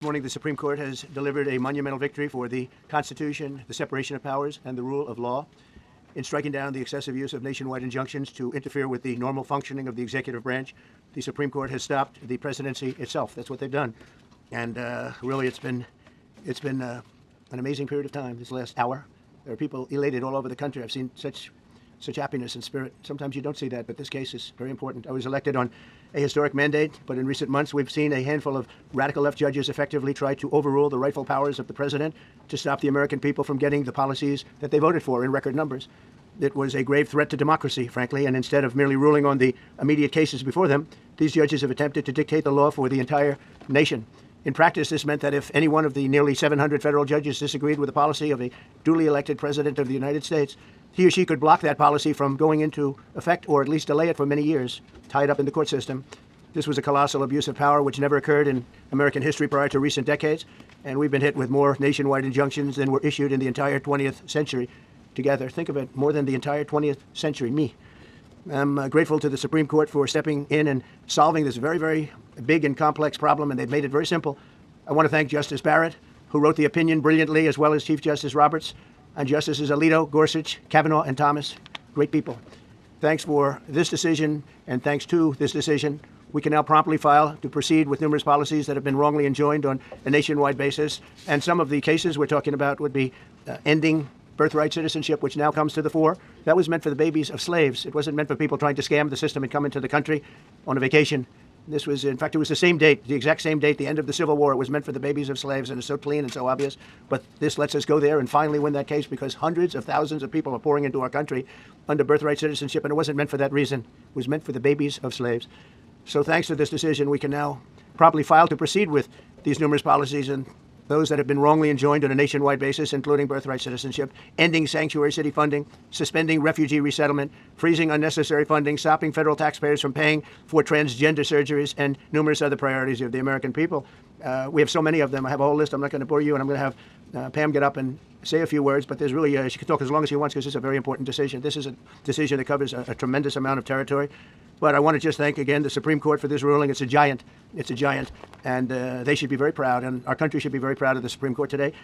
This morning, the Supreme Court has delivered a monumental victory for the Constitution, the separation of powers, and the rule of law in striking down the excessive use of nationwide injunctions to interfere with the normal functioning of the executive branch. The Supreme Court has stopped the presidency itself. That's what they've done. And really, it's been an amazing period of time, this last hour. There are people elated all over the country. I've seen such happiness and spirit. Sometimes you don't see that, but this case is very important. I was elected on a historic mandate, but in recent months we've seen a handful of radical left judges effectively try to overrule the rightful powers of the president to stop the American people from getting the policies that they voted for in record numbers. It was a grave threat to democracy, frankly, and instead of merely ruling on the immediate cases before them, these judges have attempted to dictate the law for the entire nation. In practice, this meant that if any one of the nearly 700 federal judges disagreed with the policy of a duly elected president of the United States, he or she could block that policy from going into effect or at least delay it for many years, tied up in the court system. This was a colossal abuse of power which never occurred in American history prior to recent decades, and we've been hit with more nationwide injunctions than were issued in the entire 20th century together. Think of it, more than the entire 20th century, me. I'm grateful to the Supreme Court for stepping in and solving this very, very big and complex problem, and they've made it very simple. I want to thank Justice Barrett, who wrote the opinion brilliantly, as well as Chief Justice Roberts, and Justices Alito, Gorsuch, Kavanaugh, and Thomas. Great people. Thanks for this decision, and thanks to this decision, we can now promptly file to proceed with numerous policies that have been wrongly enjoined on a nationwide basis. And some of the cases we're talking about would be ending birthright citizenship, which now comes to the fore. That was meant for the babies of slaves. It wasn't meant for people trying to scam the system and come into the country on a vacation. This was, in fact, it was the same date, the exact same date, the end of the Civil War. It was meant for the babies of slaves, and it's so clean and so obvious. But this lets us go there and finally win that case because hundreds of thousands of people are pouring into our country under birthright citizenship, and it wasn't meant for that reason. It was meant for the babies of slaves. So thanks to this decision, we can now promptly file to proceed with these numerous policies and those that have been wrongly enjoined on a nationwide basis, including birthright citizenship, ending sanctuary city funding, suspending refugee resettlement, freezing unnecessary funding, stopping federal taxpayers from paying for transgender surgeries, and numerous other priorities of the American people. We have so many of them. I have a whole list. I'm not going to bore you, and I'm going to have Pam get up and say a few words, but there's really, she can talk as long as she wants because it's a very important decision. This is a decision that covers a tremendous amount of territory. But I want to just thank, again, the Supreme Court for this ruling. It's a giant. It's a giant. And they should be very proud, and our country should be very proud of the Supreme Court today.